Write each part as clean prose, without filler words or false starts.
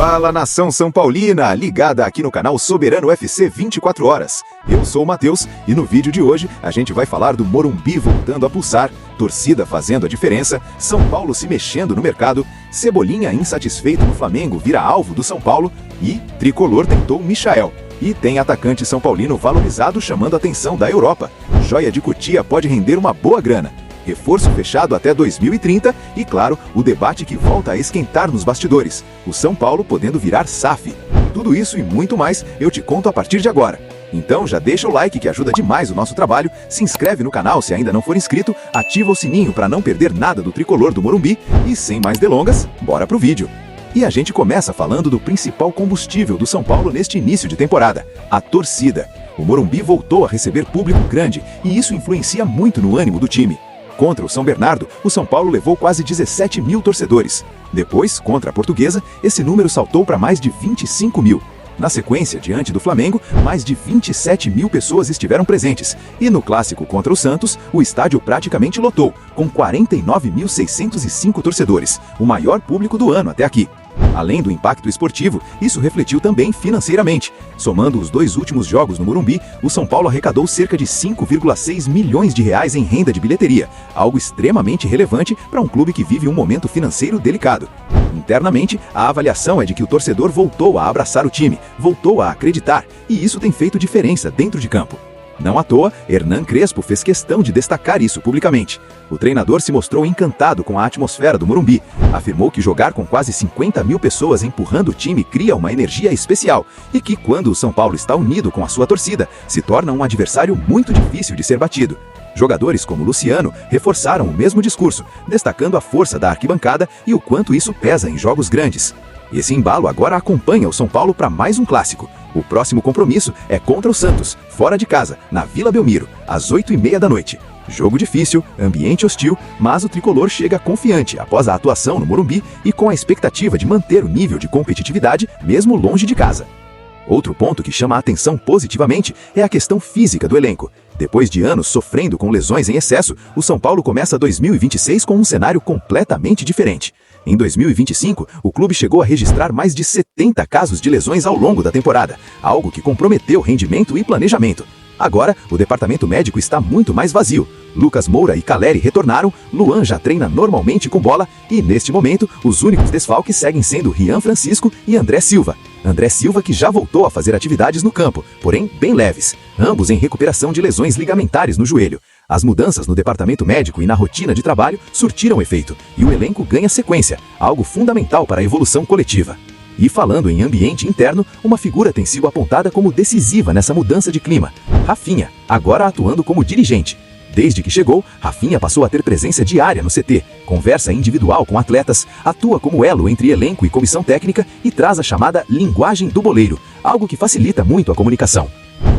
Fala, nação São Paulina, ligada aqui no canal Soberano UFC 24 horas. Eu sou o Matheus e no vídeo de hoje a gente vai falar do Morumbi voltando a pulsar, torcida fazendo a diferença, São Paulo se mexendo no mercado, Cebolinha insatisfeito no Flamengo vira alvo do São Paulo e Tricolor tentou Michael. E tem atacante são paulino valorizado chamando a atenção da Europa. Joia de Cotia pode render uma boa grana. Reforço fechado até 2030 e, claro, o debate que volta a esquentar nos bastidores. O São Paulo podendo virar SAF. Tudo isso e muito mais eu te conto a partir de agora. Então já deixa o like que ajuda demais o nosso trabalho, se inscreve no canal se ainda não for inscrito, ativa o sininho para não perder nada do Tricolor do Morumbi e, sem mais delongas, bora pro vídeo. E a gente começa falando do principal combustível do São Paulo neste início de temporada, a torcida. O Morumbi voltou a receber público grande e isso influencia muito no ânimo do time. Contra o São Bernardo, o São Paulo levou quase 17 mil torcedores. Depois, contra a Portuguesa, esse número saltou para mais de 25 mil. Na sequência, diante do Flamengo, mais de 27 mil pessoas estiveram presentes. E no clássico contra o Santos, o estádio praticamente lotou, com 49.605 torcedores, o maior público do ano até aqui. Além do impacto esportivo, isso refletiu também financeiramente. Somando os dois últimos jogos no Morumbi, o São Paulo arrecadou cerca de 5,6 milhões de reais em renda de bilheteria, algo extremamente relevante para um clube que vive um momento financeiro delicado. Internamente, a avaliação é de que o torcedor voltou a abraçar o time, voltou a acreditar, e isso tem feito diferença dentro de campo. Não à toa, Hernan Crespo fez questão de destacar isso publicamente. O treinador se mostrou encantado com a atmosfera do Morumbi. Afirmou que jogar com quase 50 mil pessoas empurrando o time cria uma energia especial e que, quando o São Paulo está unido com a sua torcida, se torna um adversário muito difícil de ser batido. Jogadores como Luciano reforçaram o mesmo discurso, destacando a força da arquibancada e o quanto isso pesa em jogos grandes. Esse embalo agora acompanha o São Paulo para mais um clássico. O próximo compromisso é contra o Santos, fora de casa, na Vila Belmiro, às 8h30 da noite. Jogo difícil, ambiente hostil, mas o tricolor chega confiante após a atuação no Morumbi e com a expectativa de manter o nível de competitividade mesmo longe de casa. Outro ponto que chama a atenção positivamente é a questão física do elenco. Depois de anos sofrendo com lesões em excesso, o São Paulo começa 2026 com um cenário completamente diferente. Em 2025, o clube chegou a registrar mais de 70 casos de lesões ao longo da temporada, algo que comprometeu rendimento e planejamento. Agora, o departamento médico está muito mais vazio. Lucas Moura e Caleri retornaram, Luan já treina normalmente com bola e, neste momento, os únicos desfalques seguem sendo Rian Francisco e André Silva. André Silva que já voltou a fazer atividades no campo, porém bem leves, ambos em recuperação de lesões ligamentares no joelho. As mudanças no departamento médico e na rotina de trabalho surtiram efeito, e o elenco ganha sequência, algo fundamental para a evolução coletiva. E falando em ambiente interno, uma figura tem sido apontada como decisiva nessa mudança de clima: Rafinha, agora atuando como dirigente. Desde que chegou, Rafinha passou a ter presença diária no CT, conversa individual com atletas, atua como elo entre elenco e comissão técnica e traz a chamada linguagem do boleiro, algo que facilita muito a comunicação.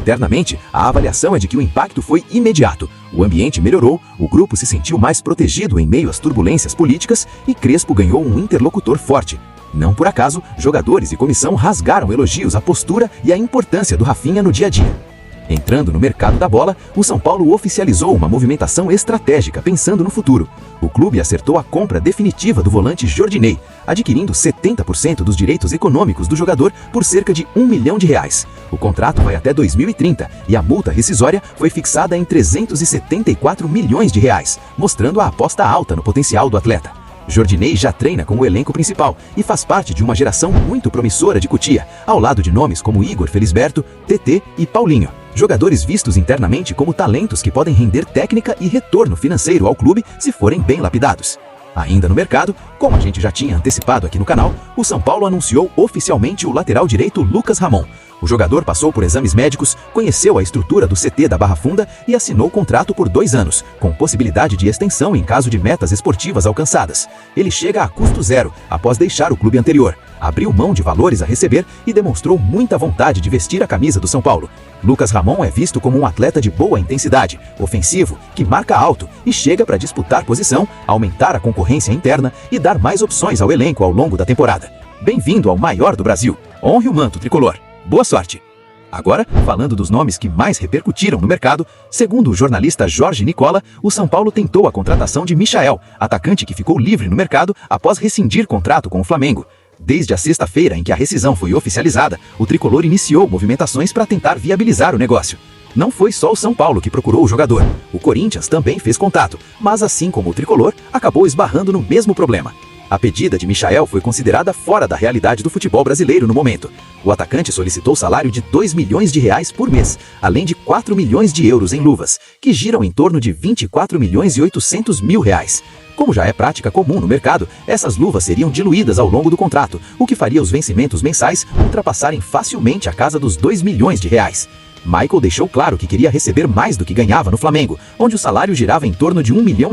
Internamente, a avaliação é de que o impacto foi imediato. O ambiente melhorou, o grupo se sentiu mais protegido em meio às turbulências políticas e Crespo ganhou um interlocutor forte. Não por acaso, jogadores e comissão rasgaram elogios à postura e à importância do Rafinha no dia a dia. Entrando no mercado da bola, o São Paulo oficializou uma movimentação estratégica pensando no futuro. O clube acertou a compra definitiva do volante Jordinei, adquirindo 70% dos direitos econômicos do jogador por cerca de R$1 milhão. O contrato vai até 2030 e a multa rescisória foi fixada em R$374 milhões, mostrando a aposta alta no potencial do atleta. Jordinei já treina com o elenco principal e faz parte de uma geração muito promissora de Cotia, ao lado de nomes como Igor Felisberto, TT e Paulinho. Jogadores vistos internamente como talentos que podem render técnica e retorno financeiro ao clube se forem bem lapidados. Ainda no mercado, como a gente já tinha antecipado aqui no canal, o São Paulo anunciou oficialmente o lateral direito Lucas Ramon. O jogador passou por exames médicos, conheceu a estrutura do CT da Barra Funda e assinou contrato por 2 anos, com possibilidade de extensão em caso de metas esportivas alcançadas. Ele chega a custo zero, após deixar o clube anterior. Abriu mão de valores a receber e demonstrou muita vontade de vestir a camisa do São Paulo. Lucas Ramon é visto como um atleta de boa intensidade, ofensivo, que marca alto e chega para disputar posição, aumentar a concorrência interna e dar mais opções ao elenco ao longo da temporada. Bem-vindo ao maior do Brasil. Honre o manto tricolor. Boa sorte! Agora, falando dos nomes que mais repercutiram no mercado, segundo o jornalista Jorge Nicola, o São Paulo tentou a contratação de Michael, atacante que ficou livre no mercado após rescindir contrato com o Flamengo. Desde a sexta-feira em que a rescisão foi oficializada, o tricolor iniciou movimentações para tentar viabilizar o negócio. Não foi só o São Paulo que procurou o jogador. O Corinthians também fez contato, mas assim como o tricolor, acabou esbarrando no mesmo problema. A pedida de Michael foi considerada fora da realidade do futebol brasileiro no momento. O atacante solicitou salário de R$2 milhões por mês, além de 4 milhões de euros em luvas, que giram em torno de 24 milhões e 800 mil reais. Como já é prática comum no mercado, essas luvas seriam diluídas ao longo do contrato, o que faria os vencimentos mensais ultrapassarem facilmente a casa dos R$2 milhões. Michael deixou claro que queria receber mais do que ganhava no Flamengo, onde o salário girava em torno de R$1,5 milhão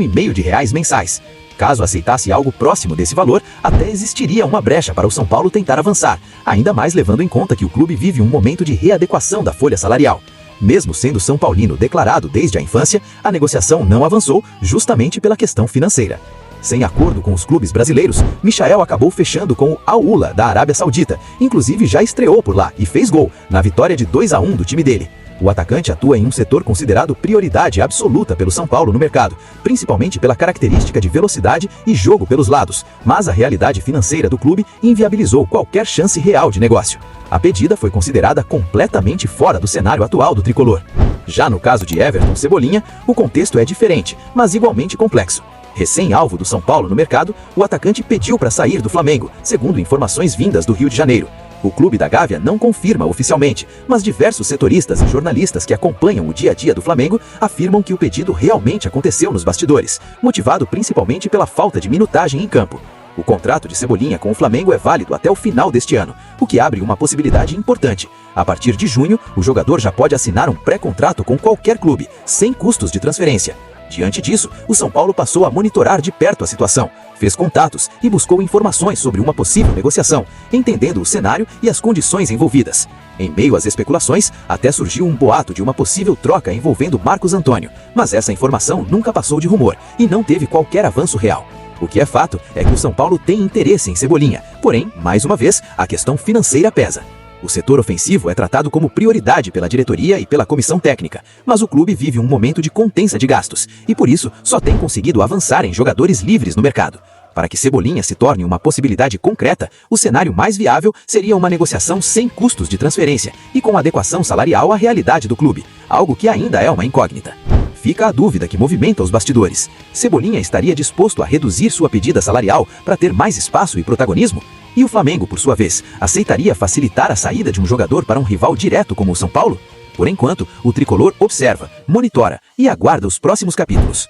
mensais. Caso aceitasse algo próximo desse valor, até existiria uma brecha para o São Paulo tentar avançar, ainda mais levando em conta que o clube vive um momento de readequação da folha salarial. Mesmo sendo São Paulino declarado desde a infância, a negociação não avançou justamente pela questão financeira. Sem acordo com os clubes brasileiros, Michael acabou fechando com o Al-Ula da Arábia Saudita, inclusive já estreou por lá e fez gol na vitória de 2-1 do time dele. O atacante atua em um setor considerado prioridade absoluta pelo São Paulo no mercado, principalmente pela característica de velocidade e jogo pelos lados, mas a realidade financeira do clube inviabilizou qualquer chance real de negócio. A pedida foi considerada completamente fora do cenário atual do tricolor. Já no caso de Everton Cebolinha, o contexto é diferente, mas igualmente complexo. Recém-alvo do São Paulo no mercado, o atacante pediu para sair do Flamengo, segundo informações vindas do Rio de Janeiro. O clube da Gávea não confirma oficialmente, mas diversos setoristas e jornalistas que acompanham o dia a dia do Flamengo afirmam que o pedido realmente aconteceu nos bastidores, motivado principalmente pela falta de minutagem em campo. O contrato de Cebolinha com o Flamengo é válido até o final deste ano, o que abre uma possibilidade importante. A partir de junho, o jogador já pode assinar um pré-contrato com qualquer clube, sem custos de transferência. Diante disso, o São Paulo passou a monitorar de perto a situação, fez contatos e buscou informações sobre uma possível negociação, entendendo o cenário e as condições envolvidas. Em meio às especulações, até surgiu um boato de uma possível troca envolvendo Marcos Antônio, mas essa informação nunca passou de rumor e não teve qualquer avanço real. O que é fato é que o São Paulo tem interesse em Cebolinha, porém, mais uma vez, a questão financeira pesa. O setor ofensivo é tratado como prioridade pela diretoria e pela comissão técnica, mas o clube vive um momento de contenção de gastos e, por isso, só tem conseguido avançar em jogadores livres no mercado. Para que Cebolinha se torne uma possibilidade concreta, o cenário mais viável seria uma negociação sem custos de transferência e com adequação salarial à realidade do clube, algo que ainda é uma incógnita. Fica a dúvida que movimenta os bastidores. Cebolinha estaria disposto a reduzir sua pedida salarial para ter mais espaço e protagonismo? E o Flamengo, por sua vez, aceitaria facilitar a saída de um jogador para um rival direto como o São Paulo? Por enquanto, o tricolor observa, monitora e aguarda os próximos capítulos.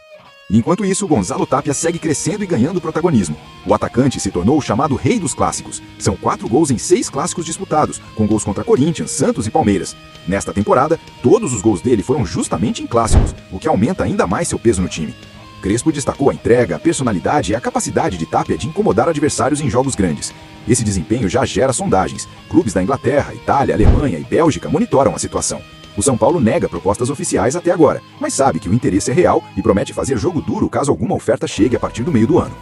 Enquanto isso, Gonzalo Tapia segue crescendo e ganhando protagonismo. O atacante se tornou o chamado rei dos clássicos. São 4 gols em 6 clássicos disputados, com gols contra Corinthians, Santos e Palmeiras. Nesta temporada, todos os gols dele foram justamente em clássicos, o que aumenta ainda mais seu peso no time. Crespo destacou a entrega, a personalidade e a capacidade de Tapia de incomodar adversários em jogos grandes. Esse desempenho já gera sondagens. Clubes da Inglaterra, Itália, Alemanha e Bélgica monitoram a situação. O São Paulo nega propostas oficiais até agora, mas sabe que o interesse é real e promete fazer jogo duro caso alguma oferta chegue a partir do meio do ano.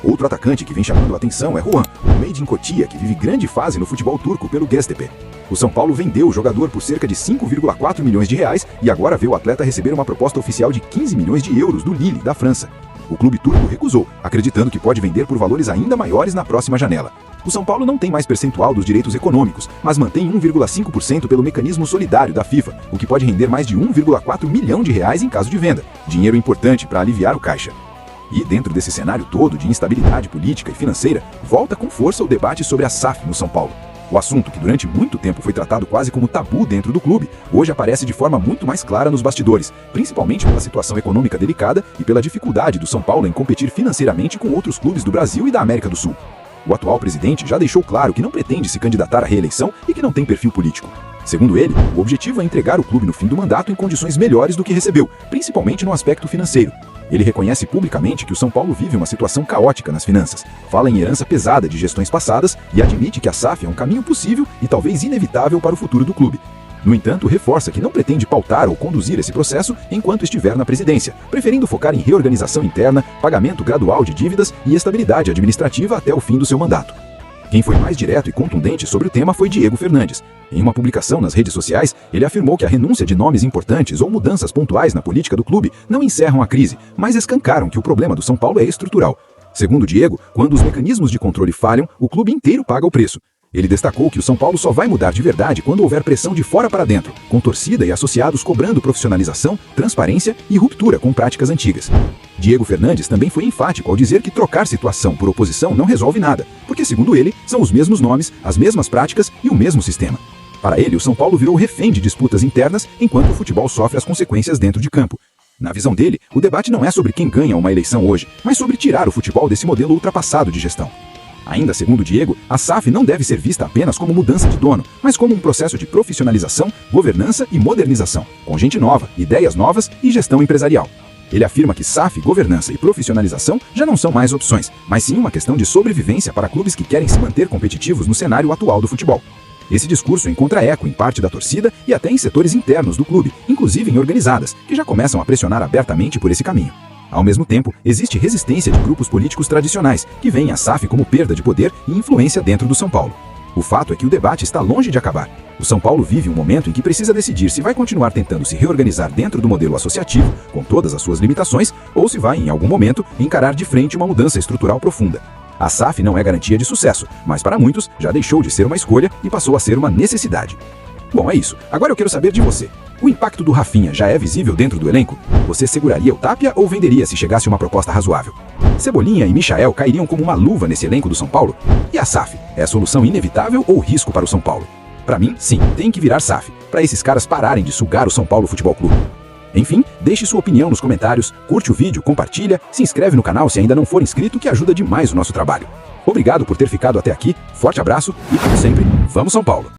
Outro atacante que vem chamando a atenção é Juan, o Made in Cotia, que vive grande fase no futebol turco pelo Göztepe. O São Paulo vendeu o jogador por cerca de 5,4 milhões de reais e agora vê o atleta receber uma proposta oficial de 15 milhões de euros do Lille, da França. O clube turco recusou, acreditando que pode vender por valores ainda maiores na próxima janela. O São Paulo não tem mais percentual dos direitos econômicos, mas mantém 1,5% pelo mecanismo solidário da FIFA, o que pode render mais de 1,4 milhão de reais em caso de venda. Dinheiro importante para aliviar o caixa. E dentro desse cenário todo de instabilidade política e financeira, volta com força o debate sobre a SAF no São Paulo. O assunto, que durante muito tempo foi tratado quase como tabu dentro do clube, hoje aparece de forma muito mais clara nos bastidores, principalmente pela situação econômica delicada e pela dificuldade do São Paulo em competir financeiramente com outros clubes do Brasil e da América do Sul. O atual presidente já deixou claro que não pretende se candidatar à reeleição e que não tem perfil político. Segundo ele, o objetivo é entregar o clube no fim do mandato em condições melhores do que recebeu, principalmente no aspecto financeiro. Ele reconhece publicamente que o São Paulo vive uma situação caótica nas finanças, fala em herança pesada de gestões passadas e admite que a SAF é um caminho possível e talvez inevitável para o futuro do clube. No entanto, reforça que não pretende pautar ou conduzir esse processo enquanto estiver na presidência, preferindo focar em reorganização interna, pagamento gradual de dívidas e estabilidade administrativa até o fim do seu mandato. Quem foi mais direto e contundente sobre o tema foi Diego Fernandes. Em uma publicação nas redes sociais, ele afirmou que a renúncia de nomes importantes ou mudanças pontuais na política do clube não encerram a crise, mas escancaram que o problema do São Paulo é estrutural. Segundo Diego, quando os mecanismos de controle falham, o clube inteiro paga o preço. Ele destacou que o São Paulo só vai mudar de verdade quando houver pressão de fora para dentro, com torcida e associados cobrando profissionalização, transparência e ruptura com práticas antigas. Diego Fernandes também foi enfático ao dizer que trocar situação por oposição não resolve nada, porque, segundo ele, são os mesmos nomes, as mesmas práticas e o mesmo sistema. Para ele, o São Paulo virou refém de disputas internas enquanto o futebol sofre as consequências dentro de campo. Na visão dele, o debate não é sobre quem ganha uma eleição hoje, mas sobre tirar o futebol desse modelo ultrapassado de gestão. Ainda segundo Diego, a SAF não deve ser vista apenas como mudança de dono, mas como um processo de profissionalização, governança e modernização, com gente nova, ideias novas e gestão empresarial. Ele afirma que SAF, governança e profissionalização já não são mais opções, mas sim uma questão de sobrevivência para clubes que querem se manter competitivos no cenário atual do futebol. Esse discurso encontra eco em parte da torcida e até em setores internos do clube, inclusive em organizadas, que já começam a pressionar abertamente por esse caminho. Ao mesmo tempo, existe resistência de grupos políticos tradicionais, que veem a SAF como perda de poder e influência dentro do São Paulo. O fato é que o debate está longe de acabar. O São Paulo vive um momento em que precisa decidir se vai continuar tentando se reorganizar dentro do modelo associativo, com todas as suas limitações, ou se vai, em algum momento, encarar de frente uma mudança estrutural profunda. A SAF não é garantia de sucesso, mas para muitos já deixou de ser uma escolha e passou a ser uma necessidade. Bom, é isso. Agora eu quero saber de você. O impacto do Rafinha já é visível dentro do elenco? Você seguraria o Tapia ou venderia se chegasse uma proposta razoável? Cebolinha e Michael cairiam como uma luva nesse elenco do São Paulo? E a SAF? É a solução inevitável ou risco para o São Paulo? Para mim, sim, tem que virar SAF, para esses caras pararem de sugar o São Paulo Futebol Clube. Enfim, deixe sua opinião nos comentários, curte o vídeo, compartilha, se inscreve no canal se ainda não for inscrito, que ajuda demais o nosso trabalho. Obrigado por ter ficado até aqui, forte abraço e, como sempre, vamos São Paulo!